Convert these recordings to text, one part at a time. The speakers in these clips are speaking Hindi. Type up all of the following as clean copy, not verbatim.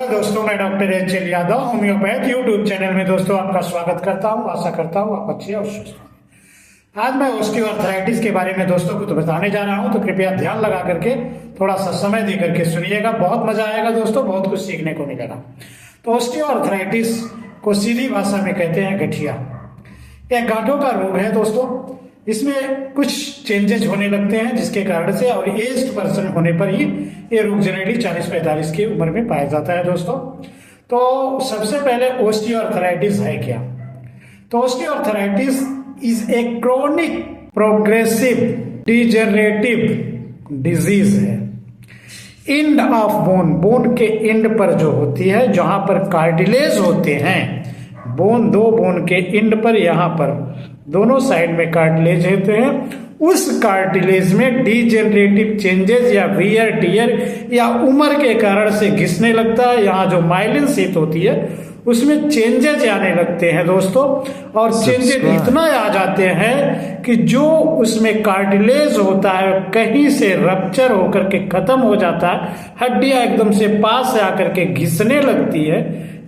दोस्तों, मैं doctor HL. Yadav homeopath YouTube channel में दोस्तों आपका स्वागत करता हूं। आशा करता हूं आप अच्छे और स्वस्थ हों। आज मैं ऑस्टियोआर्थराइटिस के बारे में दोस्तों को बताने जा रहा हूं, तो कृपया ध्यान लगा करके थोड़ा सा समय दे करके सुनिएगा। बहुत मजा आएगा दोस्तों, बहुत कुछ सीखने को मिलेगा। तो ऑस्टियोआर्थराइटिस को सीधी भाषा में कहते हैं गठिया। यह गांठों का रोग है दोस्तों। इसमें कुछ चेंजेस होने लगते हैं जिसके कारण से, और एज्ड पर्सन होने पर ही ये रोग जनरली 40-45 की उम्र में पाया जाता है दोस्तों। तो सबसे पहले ऑस्टियोआर्थराइटिस है क्या? तो osteoarthritis is a chronic progressive degenerative disease है। एंड ऑफ बोन, बोन के एंड पर जो होती है, जहां पर कार्टिलेज होते हैं, बोन, दो बोन के एंड पर, यहां पर दोनों साइड में कार्टिलेज होते हैं, उस कार्टिलेज में डिजेनरेटिव चेंजेस या वियर टियर या उम्र के कारण से घिसने लगता है। यहाँ जो माइलिन शीथ होती है उसमें चेंजेस आने लगते हैं दोस्तों, और चेंजेस इतना आ जाते हैं कि जो उसमें कार्टिलेज होता है कहीं से रप्चर होकर के खत्म हो जाता है, हड्डियां एकदम से पास से आकर के घिसने लगती है,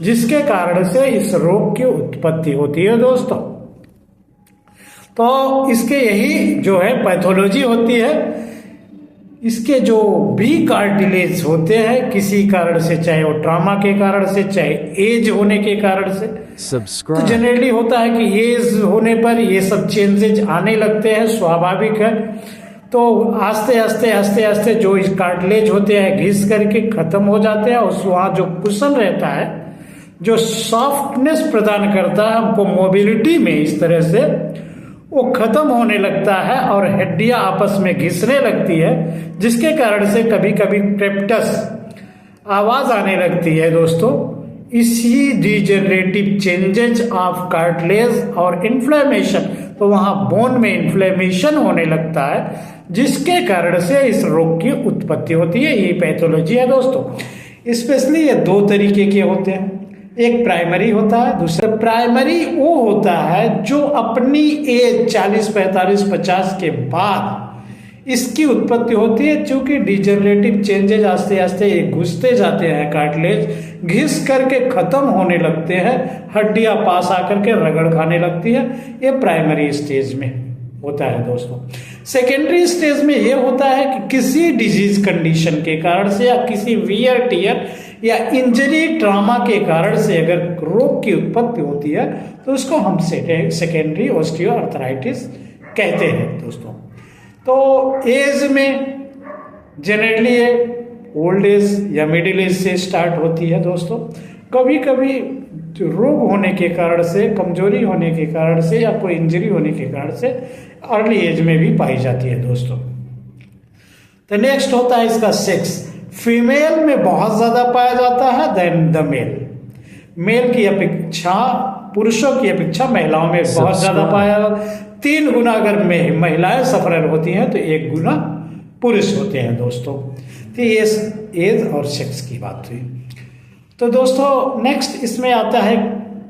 जिसके कारण से इस रोग की उत्पत्ति होती है दोस्तों। तो इसके यही जो है पैथोलॉजी होती है। इसके जो भी कार्टिलेज होते हैं किसी कारण से, चाहे वो ट्रॉमा के कारण से, चाहे एज होने के कारण से, तो जनरली होता है कि एज होने पर ये सब चेंजेज आने लगते हैं, स्वाभाविक है। तो आस्ते आस्ते आस्ते आस्ते जो इस कार्टिलेज होते हैं घिस करके खत्म हो जाते हैं, और वहाँ जो कुशन रहता है, जो सॉफ्टनेस प्रदान करता है हमको मोबिलिटी में, इस तरह से वो खत्म होने लगता है और हड्डियां आपस में घिसने लगती है, जिसके कारण से कभी कभी क्रेप्टस आवाज आने लगती है दोस्तों। इसी डिजेनरेटिव चेंजेस ऑफ कार्टिलेज और इन्फ्लेमेशन, तो वहां बोन में इन्फ्लेमेशन होने लगता है, जिसके कारण से इस रोग की उत्पत्ति होती है। ये पैथोलॉजी है दोस्तों। स्पेशली ये दो तरीके के होते हैं, एक प्राइमरी होता है, दूसरा प्राइमरी वो होता है जो अपनी एज 40, 45, 50 के बाद इसकी उत्पत्ति होती है। चूंकि डिजेनरेटिव चेंजेस आस्ते आस्ते घुसते जाते हैं, कार्टिलेज घिस करके खत्म होने लगते हैं, हड्डियां पास आकर के रगड़ खाने लगती है। ये प्राइमरी स्टेज में होता है दोस्तों। सेकेंडरी स्टेज में ये होता है कि किसी डिजीज कंडीशन के कारण से या किसी वियर टियर या इंजरी ट्रॉमा के कारण से अगर रोग की उत्पत्ति होती है, तो उसको हम सेकेंडरी ऑस्टियोआर्थराइटिस कहते हैं दोस्तों। तो एज में जनरली ओल्ड एज या मिडिल एज से स्टार्ट होती है दोस्तों। कभी कभी रोग होने के कारण से, कमजोरी होने के कारण से, या कोई इंजरी होने के कारण से अर्ली एज में भी पाई जाती है दोस्तों। तो नेक्स्ट होता है इसका सेक्स। फीमेल में बहुत ज्यादा पाया जाता है देन द मेल। मेल की अपेक्षा, पुरुषों की अपेक्षा महिलाओं में बहुत ज्यादा पाया जाता है। 3 गुना अगर महिलाएं सफरर होती हैं तो 1 गुना पुरुष होते हैं दोस्तों। तो ये एज और सेक्स की बात हुई। तो दोस्तों नेक्स्ट इसमें आता है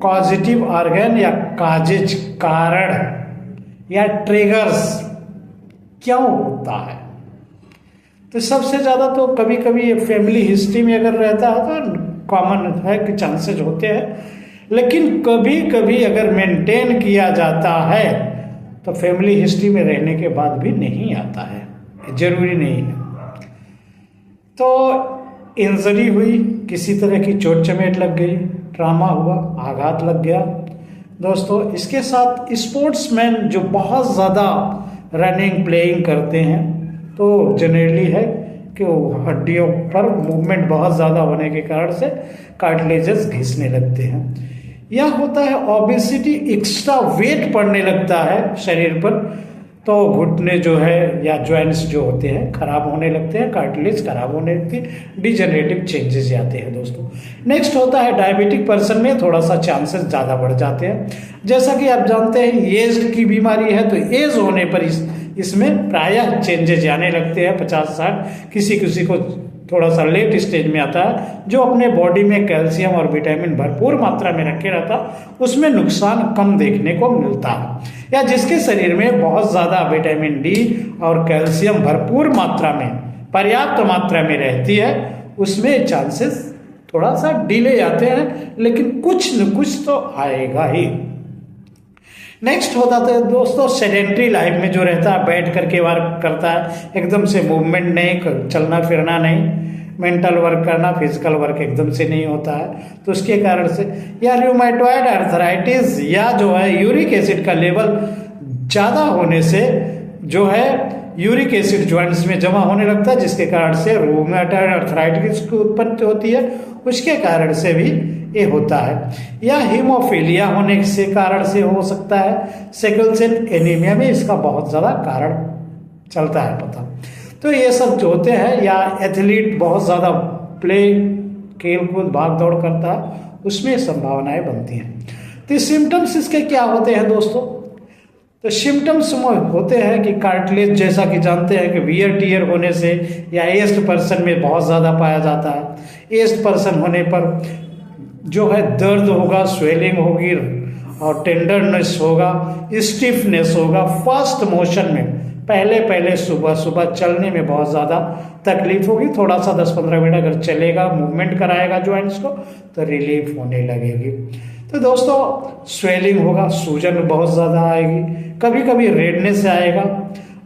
कॉजेटिव ऑर्गन या काजेज, कारण या ट्रिगर्स क्यों होता है। तो सबसे ज्यादा तो कभी कभी ये फैमिली हिस्ट्री में अगर रहता है तो कॉमन है कि चांसेस होते हैं, लेकिन कभी कभी अगर मेंटेन किया जाता है तो फैमिली हिस्ट्री में रहने के बाद भी नहीं आता है, जरूरी नहीं है। तो इंजरी हुई, किसी तरह की चोट चमेट लग गई, ट्रामा हुआ, आघात लग गया दोस्तों। इसके साथ स्पोर्ट्समैन जो बहुत ज़्यादा रनिंग प्लेइंग करते हैं, तो जनरली है कि वो हड्डियों पर मूवमेंट बहुत ज़्यादा होने के कारण से कार्टिलेजेस घिसने लगते हैं। यह होता है ओबेसिटी, एक्स्ट्रा वेट पड़ने लगता है शरीर पर, तो घुटने जो है या जॉइंट्स जो होते हैं खराब होने लगते हैं, कार्टिलेज खराब होने लगती है, डिजेनरेटिव चेंजेस आते हैं दोस्तों। नेक्स्ट होता है डायबिटिक पर्सन में थोड़ा सा चांसेस ज़्यादा बढ़ जाते हैं। जैसा कि आप जानते हैं एज की बीमारी है, तो एज होने पर इसमें प्रायः चेंजेस आने लगते हैं 50-60, किसी किसी को थोड़ा सा लेट स्टेज में आता है। जो अपने बॉडी में कैल्शियम और विटामिन भरपूर मात्रा में रखे रहता, उसमें नुकसान कम देखने को मिलता है। या जिसके शरीर में बहुत ज़्यादा विटामिन डी और कैल्शियम भरपूर मात्रा में, पर्याप्त मात्रा में रहती है, उसमें चांसेस थोड़ा सा डिले आते हैं, लेकिन कुछ न कुछ तो आएगा ही। नेक्स्ट होता था दोस्तों सेडेंट्री लाइफ में जो रहता है, बैठ करके वर्क करता है, एकदम से मूवमेंट नहीं, चलना फिरना नहीं, मेंटल वर्क करना, फिजिकल वर्क एकदम से नहीं होता है, तो उसके कारण से या रूमेटॉइड अर्थराइटिस या जो है यूरिक एसिड का लेवल ज़्यादा होने से जो है यूरिक एसिड जॉइंट्स में जमा होने लगता है, जिसके कारण से रूमेटॉइड अर्थराइटिस की उत्पत्ति होती है, उसके कारण से भी ये होता है। या हीमोफीलिया होने से कारण से हो सकता है। सिकल सेल एनीमिया में इसका बहुत ज़्यादा कारण चलता है पता। तो ये सब जो होते हैं, या एथलीट बहुत ज़्यादा प्ले खेल कूद भाग दौड़ करता है, उसमें संभावनाएं बनती हैं। तो सिम्टम्स इसके क्या होते हैं दोस्तों? तो सिम्टम्स होते हैं कि कार्टिलेज, जैसा कि जानते हैं कि वियर टियर होने से या एज्ड पर्सन में बहुत ज़्यादा पाया जाता है। एज्ड पर्सन होने पर जो है दर्द होगा, स्वेलिंग होगी और टेंडरनेस होगा, स्टिफनेस होगा, फास्ट मोशन में पहले सुबह सुबह चलने में बहुत ज़्यादा तकलीफ होगी। थोड़ा सा 10-15 मिनट अगर चलेगा, मूवमेंट कराएगा जॉइंट्स को, तो रिलीफ होने लगेगी। तो दोस्तों स्वेलिंग होगा, सूजन बहुत ज़्यादा आएगी, कभी कभी रेडनेस आएगा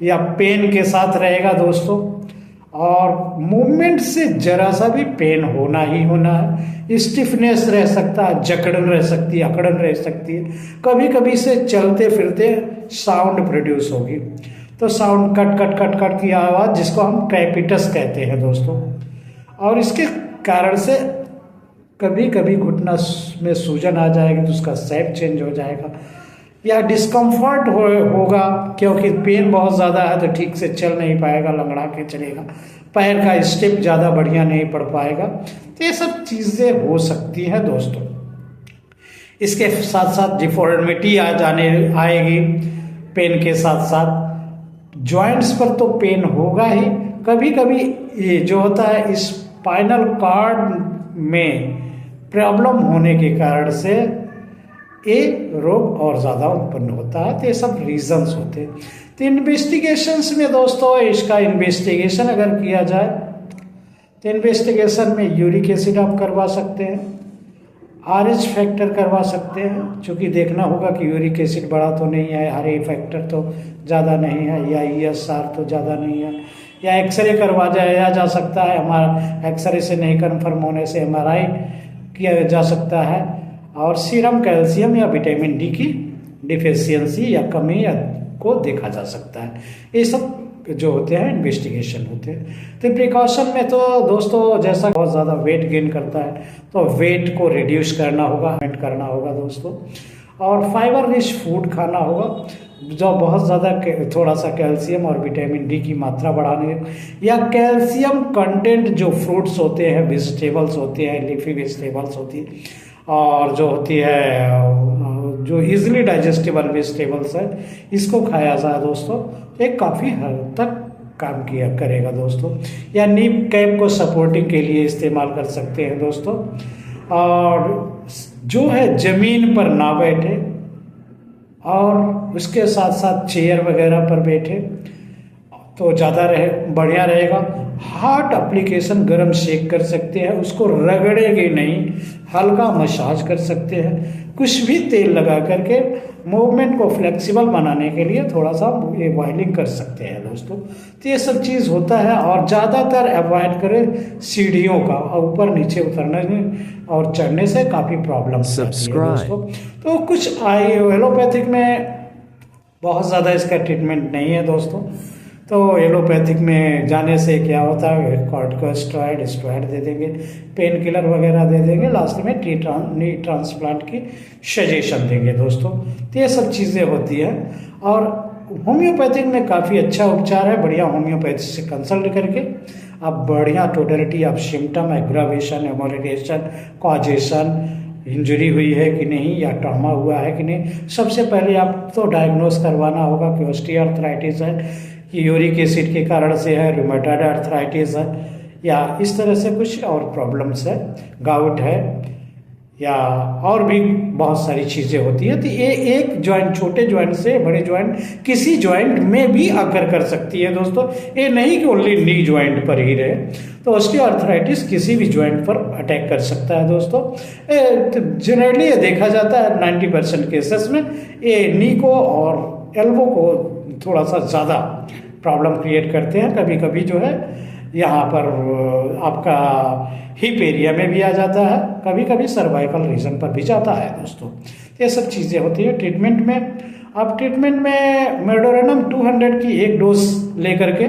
या पेन के साथ रहेगा दोस्तों, और मूवमेंट से जरा सा भी पेन होना ही होना है। स्टिफनेस रह सकता है, जकड़न रह सकती है, अकड़न रह सकती है, कभी कभी से चलते फिरते साउंड प्रोड्यूस होगी, तो sound cut cut cut cut की आवाज़, जिसको हम क्रेपिटस कहते हैं दोस्तों। और इसके कारण से कभी कभी घुटना में सूजन आ जाएगी, तो उसका शेप चेंज हो जाएगा, या डिस्कम्फर्ट होगा क्योंकि पेन बहुत ज़्यादा है, तो ठीक से चल नहीं पाएगा, लंगड़ा के चलेगा, पैर का स्टेप ज़्यादा बढ़िया नहीं पड़ पाएगा। तो ये सब चीज़ें हो सकती हैं दोस्तों। इसके साथ साथ डिफॉर्मिटी आएगी पेन के साथ साथ। जॉइंट्स पर तो पेन होगा ही, कभी कभी ये जो होता है स्पाइनल कॉर्ड में प्रॉब्लम होने के कारण से ये रोग और ज़्यादा उत्पन्न होता है। तो ये सब रीजंस होते हैं। तो इन्वेस्टिगेशंस में दोस्तों, इसका इन्वेस्टिगेशन अगर किया जाए तो इन्वेस्टिगेशन में यूरिक एसिड आप करवा सकते हैं, RH फैक्टर करवा सकते हैं, चूँकि देखना होगा कि यूरिक एसिड बढ़ा तो नहीं है, RH फैक्टर तो ज़्यादा नहीं है, या ESR तो ज़्यादा नहीं है, या एक्सरे करवा जाया जा सकता है। हमारा एक्सरे से नहीं कन्फर्म होने से MRI किया जा सकता है, और सीरम कैल्शियम या विटामिन D की डिफिशियंसी या कमी को देखा जा सकता है। ये सब जो होते हैं इन्वेस्टिगेशन होते हैं। तो प्रिकॉशन में तो दोस्तों, जैसा बहुत ज़्यादा वेट गेन करता है तो वेट को रिड्यूस करना होगा दोस्तों, और फाइबर रिच फूड खाना होगा, जो बहुत ज़्यादा थोड़ा सा कैल्शियम और विटामिन D की मात्रा बढ़ाने, या कैल्शियम कंटेंट जो फ्रूट्स होते हैं, वेजिटेबल्स होते हैं, लीफी वेजिटेबल्स होती है, और जो होती है जो इजीली डाइजेस्टेबल वेजिटेबल्स है, इसको खाया जाए दोस्तों, एक काफ़ी हद तक काम किया करेगा दोस्तों। या नीम कैप को सपोर्टिंग के लिए इस्तेमाल कर सकते हैं दोस्तों। और जो है ज़मीन पर ना बैठे, और उसके साथ साथ चेयर वगैरह पर बैठे तो ज़्यादा बढ़िया रहेगा। हार्ट एप्लीकेशन गर्म शेक कर सकते हैं, उसको रगड़ेंगे नहीं, हल्का मसाज कर सकते हैं, कुछ भी तेल लगा करके मूवमेंट को फ्लेक्सिबल बनाने के लिए थोड़ा सा ये बॉइलिंग कर सकते हैं दोस्तों। तो ये सब चीज़ होता है। और ज़्यादातर अवॉइड करें सीढ़ियों का, ऊपर नीचे उतरने और चढ़ने से काफ़ी प्रॉब्लम होती है दोस्तों। तो कुछ एलोपैथिक में बहुत ज़्यादा इसका ट्रीटमेंट नहीं है दोस्तों। तो एलोपैथिक में जाने से क्या होता है, कॉर्टिकोस्टेरॉइड दे देंगे, पेन किलर वगैरह दे देंगे, लास्ट में नी ट्रांसप्लांट की सजेशन देंगे दोस्तों। तो ये सब चीज़ें होती है। और होम्योपैथिक में काफ़ी अच्छा उपचार है, बढ़िया होम्योपैथी से कंसल्ट करके आप बढ़िया totality of symptom, aggravation, amelioration, causation, injury हुई है कि नहीं या ट्रॉमा हुआ है कि नहीं, सबसे पहले आप तो डायग्नोस करवाना होगा कि ऑस्टियोआर्थराइटिस है, कि यूरिक एसिड के कारण से है, रूमेटॉइड अर्थराइटिस है, या इस तरह से कुछ और प्रॉब्लम्स है, गाउट है, या और भी बहुत सारी चीज़ें होती है। तो ये एक जॉइंट, छोटे जॉइंट से बड़े जॉइंट किसी जॉइंट में भी आकर कर सकती है दोस्तों। ये नहीं कि ओनली नी जॉइंट पर ही रहे। तो ऑस्टियोआर्थराइटिस किसी भी जॉइंट पर अटैक कर सकता है दोस्तों। जनरली ये देखा जाता है 90% केसेस में ये नी को और एल्बो को थोड़ा सा ज़्यादा प्रॉब्लम क्रिएट करते हैं। कभी कभी जो है यहाँ पर आपका हिप एरिया में भी आ जाता है, कभी कभी सर्वाइकल रीजन पर भी जाता है दोस्तों। ये सब चीज़ें होती है। ट्रीटमेंट में आप ट्रीटमेंट में मेडोरेनम 200 की एक डोज लेकर के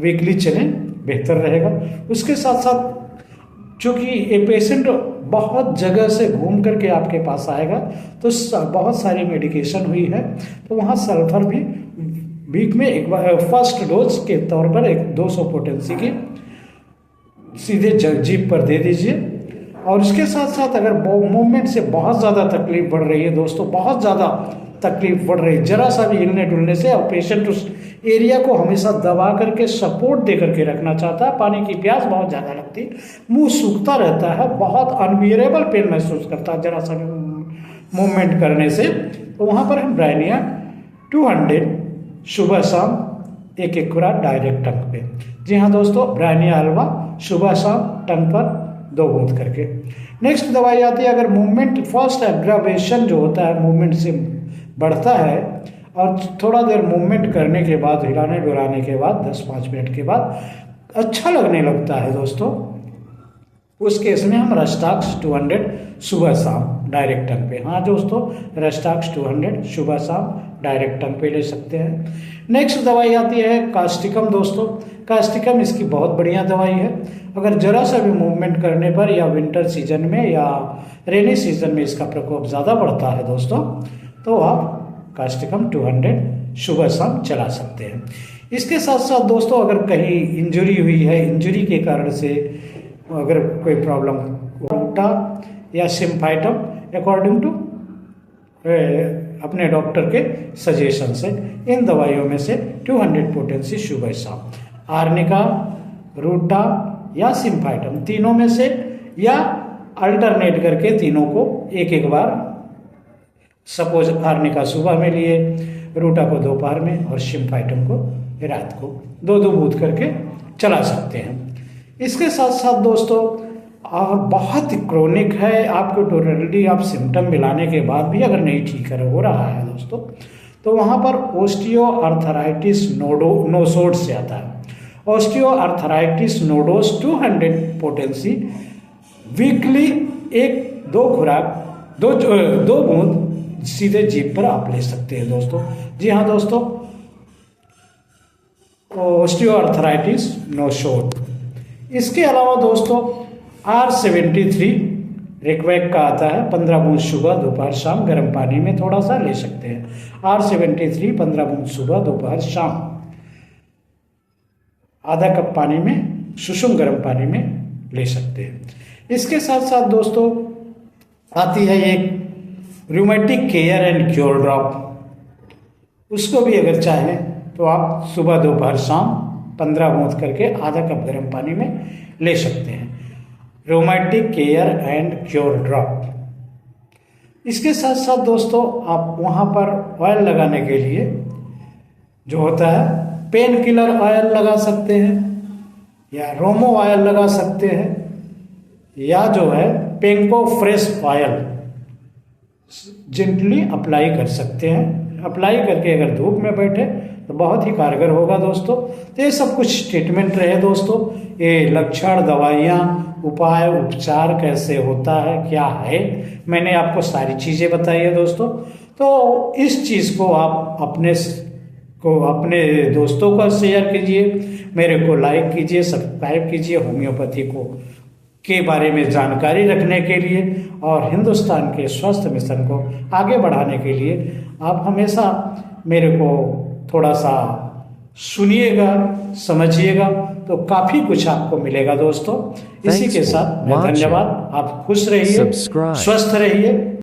वीकली चलें, बेहतर रहेगा। उसके साथ साथ चूँकि ये पेशेंट बहुत जगह से घूम करके आपके पास आएगा तो बहुत सारी मेडिकेशन हुई है, तो वहाँ सल्फर भी वीक में एक बार फर्स्ट डोज के तौर पर एक 200 पोटेंसी की सीधे जीभ पर दे दीजिए। और इसके साथ साथ अगर मूवमेंट से बहुत ज़्यादा तकलीफ बढ़ रही है दोस्तों, बहुत ज़्यादा तकलीफ बढ़ रही है, जरा सा भी हिलने डुलने से, और पेशेंट उस एरिया को हमेशा दबा करके सपोर्ट दे करके रखना चाहता है, पानी की प्यास बहुत ज़्यादा लगती है, मुंह सूखता रहता है, बहुत अनबियरेबल पेन महसूस करता है जरा सा मूवमेंट करने से, तो वहाँ पर हम ब्राइनिया 200 सुबह शाम एक खुराक डायरेक्ट टंग पे। जी हाँ दोस्तों, ब्राइनिया अल्वा सुबह शाम टंग पर 2 बूंद करके। नेक्स्ट दवाई आती है, अगर मूवमेंट फर्स्ट एग्रावेशन जो होता है मूवमेंट से बढ़ता है और थोड़ा देर मूवमेंट करने के बाद, हिलाने डुलाने के बाद 10-5 मिनट के बाद अच्छा लगने लगता है दोस्तों, उस केस में हम रेस्टाक्स 200 सुबह शाम डायरेक्ट टंग पे। हाँ दोस्तों, रेस्टाक्स 200 सुबह शाम डायरेक्ट टंग पे ले सकते हैं। नेक्स्ट दवाई आती है कास्टिकम दोस्तों। कास्टिकम इसकी बहुत बढ़िया दवाई है। अगर जरा सा भी मूवमेंट करने पर या विंटर सीजन में या रेनी सीजन में इसका प्रकोप ज़्यादा बढ़ता है दोस्तों, तो आप कास्टिकम 200 सुबह शाम चला सकते हैं। इसके साथ साथ दोस्तों, अगर कहीं इंजरी हुई है, इंजरी के कारण से अगर कोई प्रॉब्लम रूटा या सिम्फाइटम अकॉर्डिंग टू अपने डॉक्टर के सजेशन से इन दवाइयों में से 200 पोटेंसी सुबह शाम, आर्निका, रूटा या सिम्फाइटम तीनों में से, या अल्टरनेट करके तीनों को एक एक बार, सपोज आर्निका सुबह में लिए, रूटा को दोपहर में और सिम्फाइटम को रात को 2-2 बूंद करके चला सकते हैं। इसके साथ साथ दोस्तों, और बहुत क्रोनिक है, आपको टोटली आप सिम्टम मिलाने के बाद भी अगर नहीं ठीक हो रहा है दोस्तों, तो वहाँ पर ओस्टियोआर्थराइटिस नोसोड से आता है। ओस्टियोआर्थराइटिस नोडोस 200 पोटेंसी वीकली 1-2 खुराक 2 बूंद सीधे जीभ पर आप ले सकते हैं दोस्तों। जी हाँ दोस्तों, ओस्टियोआर्थराइटिस नोसोड। इसके अलावा दोस्तों R73 रिक्वेक का आता है, 15 बूंद सुबह दोपहर शाम गर्म पानी में थोड़ा सा ले सकते हैं। R73 15 बूंद सुबह दोपहर शाम आधा कप पानी में, सुसुम गर्म पानी में ले सकते हैं। इसके साथ साथ दोस्तों आती है एक rheumatic care and cure drop. उसको भी अगर चाहें तो आप सुबह दोपहर शाम 15 बूंद करके आधा कप गर्म पानी में ले सकते हैं, rheumatic care and cure drop. इसके साथ साथ दोस्तों, आप वहाँ पर ऑयल लगाने के लिए जो होता है पेन किलर ऑयल लगा सकते हैं, या रोमो ऑयल लगा सकते हैं, या जो है पेंको फ्रेश ऑयल जेंटली अप्लाई कर सकते हैं। अप्लाई करके अगर धूप में बैठे तो बहुत ही कारगर होगा दोस्तों। तो ये सब कुछ ट्रीटमेंट रहे दोस्तों। ये लक्षण, दवाइयाँ, उपाय, उपचार कैसे होता है, क्या है, मैंने आपको सारी चीज़ें बताई है दोस्तों। तो इस चीज़ को आप अपने दोस्तों को शेयर कीजिए, मेरे को लाइक कीजिए, सब्सक्राइब कीजिए। होम्योपैथी के बारे में जानकारी रखने के लिए और हिंदुस्तान के स्वास्थ्य मिशन को आगे बढ़ाने के लिए आप हमेशा मेरे को थोड़ा सा सुनिएगा, समझिएगा, तो काफ़ी कुछ आपको मिलेगा दोस्तों। इसी के साथ मैं धन्यवाद। आप खुश रहिए, स्वस्थ रहिए।